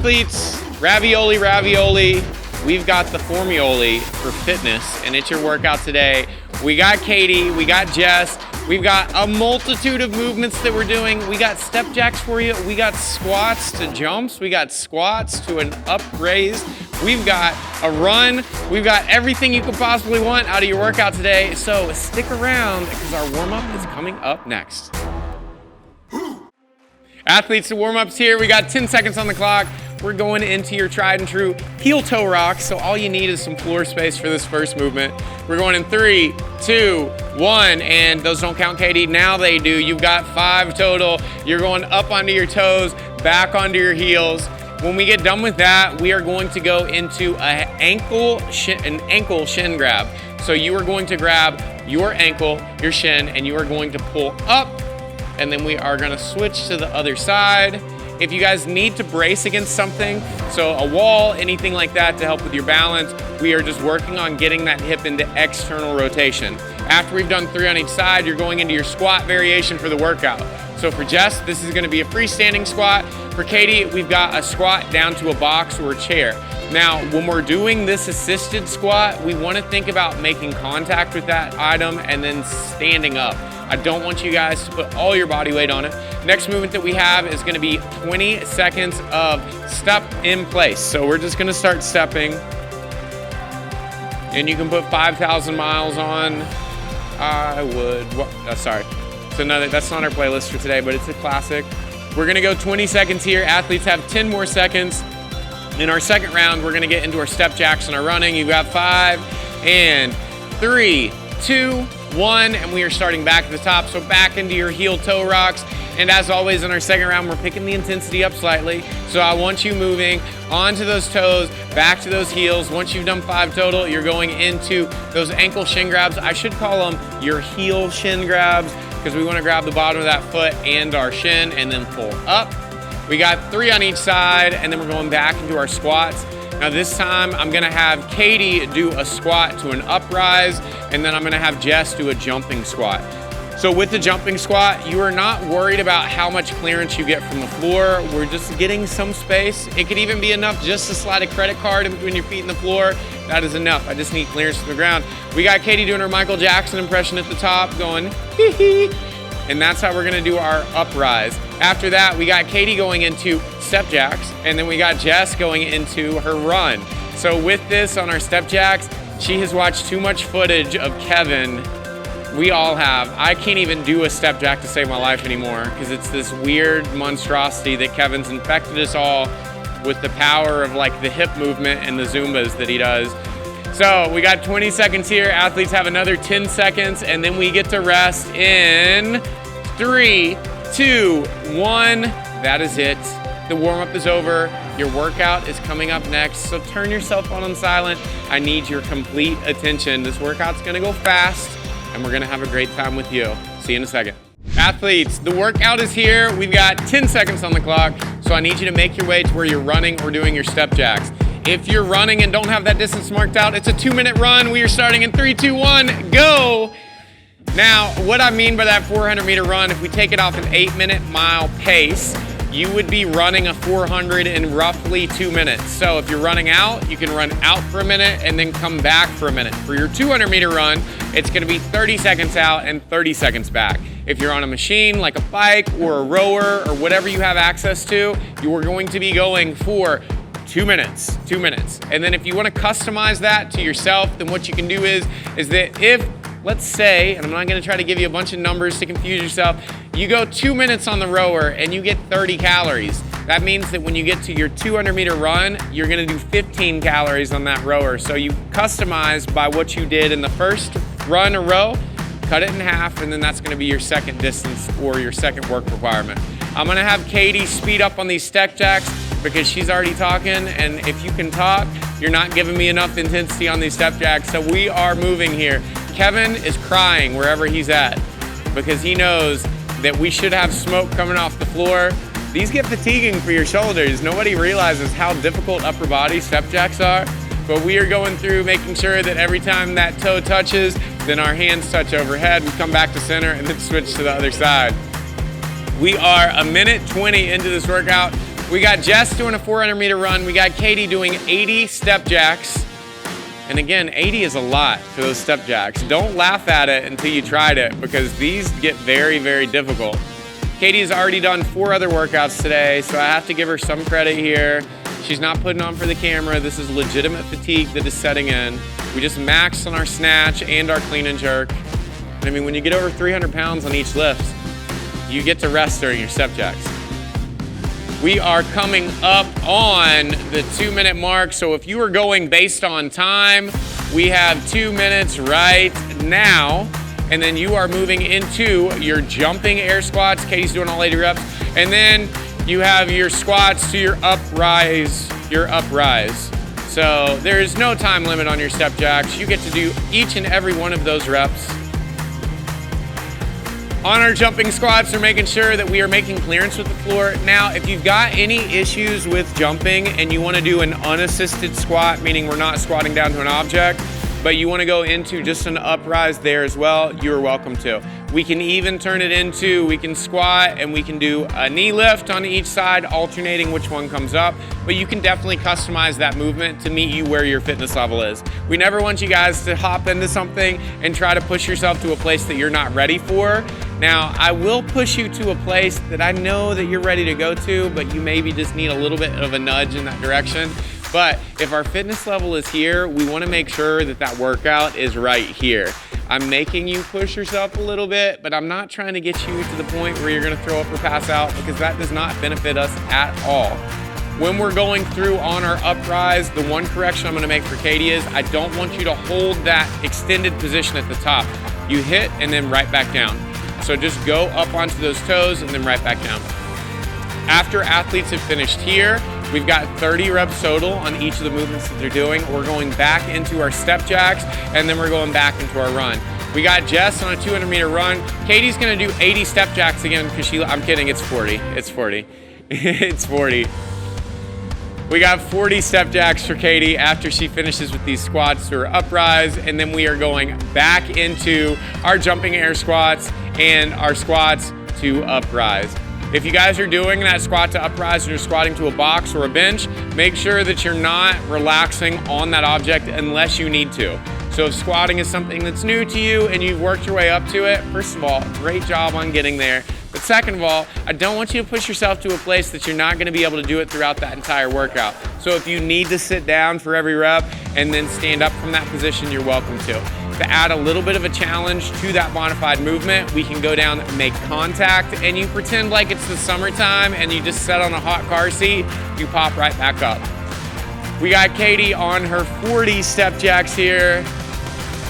Athletes, ravioli, ravioli. We've got the formioli for fitness, and it's your workout today. We got Katie, we got Jess, we've got a multitude of movements that we're doing. We got step jacks for you. We got squats to jumps. We got squats to an up raise. We've got a run. We've got everything you could possibly want out of your workout today. So stick around because our warm-up is coming up next. Athletes, the warm-up's here. We got 10 seconds on the clock. We're going into your tried and true heel toe rocks. So all you need is some floor space for this first movement. We're going in 3, 2, 1, and those don't count, Katie. Now they do. You've got 5 total. You're going up onto your toes, back onto your heels. When we get done with that, we are going to go into an ankle shin grab. So you are going to grab your ankle, your shin, and you are going to pull up, and then we are gonna switch to the other side. If you guys need to brace against something, so a wall, anything like that to help with your balance, we are just working on getting that hip into external rotation. After we've done 3 on each side, you're going into your squat variation for the workout. So for Jess, this is gonna be a freestanding squat. For Katie, we've got a squat down to a box or a chair. Now, when we're doing this assisted squat, we wanna think about making contact with that item and then standing up. I don't want you guys to put all your body weight on it. Next movement that we have is gonna be 20 seconds of step in place. So we're just gonna start stepping. And you can put 5,000 miles on. Sorry. That's not our playlist for today, but it's a classic. We're gonna go 20 seconds here. Athletes have 10 more seconds. In our second round, we're gonna get into our step jacks and our running. You've got 5 and 3, 2, 1, and we are starting back at the top. So back into your heel toe rocks. And as always in our second round, we're picking the intensity up slightly. So I want you moving onto those toes, back to those heels. Once you've done 5 total, you're going into those ankle shin grabs. I should call them your heel shin grabs because we want to grab the bottom of that foot and our shin and then pull up. We got 3 on each side, and then we're going back into our squats. Now this time, I'm gonna have Katie do a squat to an uprise, and then I'm gonna have Jess do a jumping squat. So with the jumping squat, you are not worried about how much clearance you get from the floor. We're just getting some space. It could even be enough just to slide a credit card in between your feet and the floor. That is enough. I just need clearance from the ground. We got Katie doing her Michael Jackson impression at the top, going hee hee. And that's how we're gonna do our uprise. After that, we got Katie going into step jacks, and then we got Jess going into her run. So with this on our step jacks, she has watched too much footage of Kevin. We all have. I can't even do a step jack to save my life anymore because it's this weird monstrosity that Kevin's infected us all with the power of like the hip movement and the Zumbas that he does. So we got 20 seconds here. Athletes have another 10 seconds, and then we get to rest in 3, 2, 1. That is it. The warm-up is over. Your workout is coming up next. So turn your cell phone on silent. I need your complete attention. This workout's gonna go fast, and we're gonna have a great time with you. See you in a second. Athletes, the workout is here. We've got 10 seconds on the clock. So I need you to make your way to where you're running or doing your step jacks. If you're running and don't have that distance marked out, it's a 2-minute run. We are starting in 3, 2, 1, go. Now, what I mean by that 400-meter run, if we take it off an 8-minute mile pace, you would be running a 400 in roughly 2 minutes. So if you're running out, you can run out for a minute and then come back for a minute. For your 200-meter run, it's gonna be 30 seconds out and 30 seconds back. If you're on a machine like a bike or a rower or whatever you have access to, you are going to be going for 2 minutes. And then if you want to customize that to yourself, then what you can do is that if, let's say, and I'm not going to try to give you a bunch of numbers to confuse yourself, you go 2 minutes on the rower and you get 30 calories. That means that when you get to your 200-meter run, you're going to do 15 calories on that rower. So you customize by what you did in the first run or row, cut it in half, and then that's going to be your second distance or your second work requirement. I'm going to have Katie speed up on these step jacks because she's already talking, and if you can talk, you're not giving me enough intensity on these step jacks, so we are moving here. Kevin is crying wherever he's at because he knows that we should have smoke coming off the floor. These get fatiguing for your shoulders. Nobody realizes how difficult upper body step jacks are, but we are going through making sure that every time that toe touches, then our hands touch overhead, we come back to center, and then switch to the other side. We are 1 minute 20 into this workout. We got Jess doing a 400-meter run. We got Katie doing 80 step jacks. And again, 80 is a lot for those step jacks. Don't laugh at it until you tried it, because these get very, very difficult. Katie's already done 4 other workouts today, so I have to give her some credit here. She's not putting on for the camera. This is legitimate fatigue that is setting in. We just maxed on our snatch and our clean and jerk. I mean, when you get over 300 pounds on each lift, you get to rest during your step jacks. We are coming up on the 2-minute mark. So if you are going based on time, we have 2 minutes right now. And then you are moving into your jumping air squats. Katie's doing all 80 reps. And then you have your squats to your uprise. So there is no time limit on your step jacks. You get to do each and every one of those reps. On our jumping squats, we're making sure that we are making clearance with the floor. Now, if you've got any issues with jumping and you want to do an unassisted squat, meaning we're not squatting down to an object, but you want to go into just an uprise there as well, you're welcome to. We can even turn it into, we can squat and we can do a knee lift on each side, alternating which one comes up, but you can definitely customize that movement to meet you where your fitness level is. We never want you guys to hop into something and try to push yourself to a place that you're not ready for. Now, I will push you to a place that I know that you're ready to go to, but you maybe just need a little bit of a nudge in that direction. But if our fitness level is here, we want to make sure that that workout is right here. I'm making you push yourself a little bit, but I'm not trying to get you to the point where you're going to throw up or pass out, because that does not benefit us at all. When we're going through on our uprise, the one correction I'm going to make for Katie is I don't want you to hold that extended position at the top. You hit and then right back down. So just go up onto those toes and then right back down. After athletes have finished here, we've got 30 reps total on each of the movements that they're doing. We're going back into our step jacks, and then we're going back into our run. We got Jess on a 200-meter run. Katie's gonna do 80 step jacks again, because I'm kidding, it's 40. It's 40. It's 40. We got 40 step jacks for Katie after she finishes with these squats to her uprise, and then we are going back into our jumping air squats and our squats to uprise. If you guys are doing that squat to uprise and you're squatting to a box or a bench, make sure that you're not relaxing on that object unless you need to. So if squatting is something that's new to you and you've worked your way up to it, first of all, great job on getting there. But second of all, I don't want you to push yourself to a place that you're not going to be able to do it throughout that entire workout. So if you need to sit down for every rep and then stand up from that position, you're welcome to. To add a little bit of a challenge to that bona fide movement, we can go down and make contact, and you pretend like it's the summertime and you just sit on a hot car seat, you pop right back up. We got Katie on her 40 step jacks here,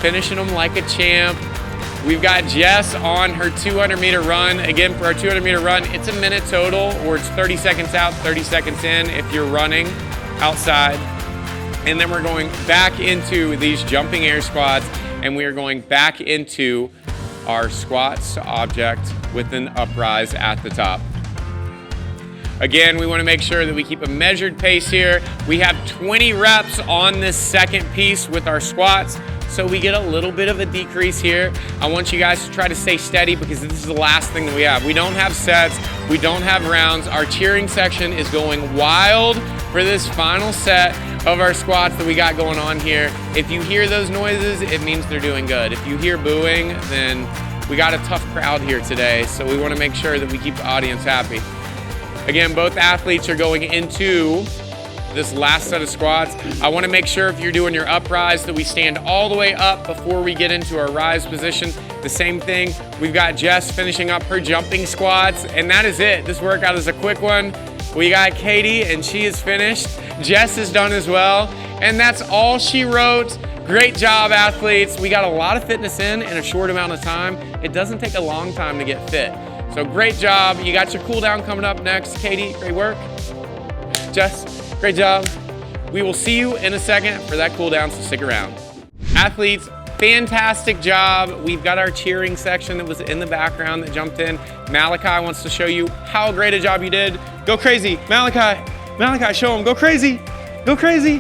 finishing them like a champ. We've got Jess on her 200-meter run. Again, for our 200-meter run, it's a minute total, or it's 30 seconds out, 30 seconds in if you're running outside. And then we're going back into these jumping air squats, and we are going back into our squats to object with an uprise at the top. Again, we want to make sure that we keep a measured pace here. We have 20 reps on this second piece with our squats, so we get a little bit of a decrease here. I want you guys to try to stay steady, because this is the last thing that we have. We don't have sets, we don't have rounds. Our cheering section is going wild for this final set of our squats that we got going on here. If you hear those noises, it means they're doing good. If you hear booing, then we got a tough crowd here today, so we want to make sure that we keep the audience happy. Again, both athletes are going into this last set of squats. I want to make sure if you're doing your uprise that we stand all the way up before we get into our rise position. The same thing, we've got Jess finishing up her jumping squats, and that is it. This workout is a quick one. We got Katie, and she is finished. Jess is done as well, and that's all she wrote. Great job, athletes. We got a lot of fitness in a short amount of time. It doesn't take a long time to get fit. So great job. You got your cool down coming up next. Katie, great work. Jess, great job. We will see you in a second for that cool down, so stick around. Athletes, fantastic job. We've got our cheering section that was in the background that jumped in. Malachi wants to show you how great a job you did. Go crazy, Malachi. Malachi, show him, go crazy, go crazy.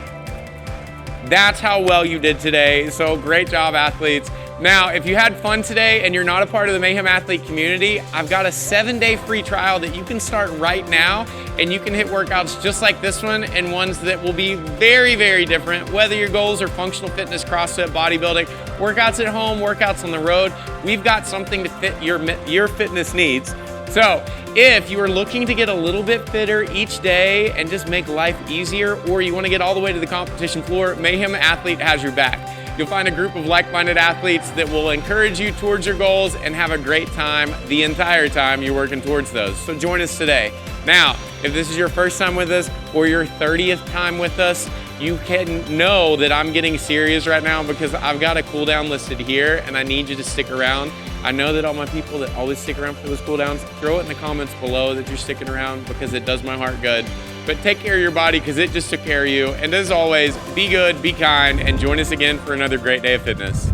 That's how well you did today. So great job, athletes. Now, if you had fun today and you're not a part of the Mayhem Athlete community, I've got a 7-day free trial that you can start right now, and you can hit workouts just like this one and ones that will be very, very different, whether your goals are functional fitness, CrossFit, bodybuilding, workouts at home, workouts on the road. We've got something to fit your fitness needs. So if you are looking to get a little bit fitter each day and just make life easier, or you want to get all the way to the competition floor, Mayhem Athlete has your back. You'll find a group of like-minded athletes that will encourage you towards your goals and have a great time the entire time you're working towards those. So join us today. Now, if this is your first time with us or your 30th time with us, you can know that I'm getting serious right now because I've got a cool down listed here and I need you to stick around. I know that all my people that always stick around for those cool downs, throw it in the comments below that you're sticking around because it does my heart good. But take care of your body because it just took care of you. And as always, be good, be kind, and join us again for another great day of fitness.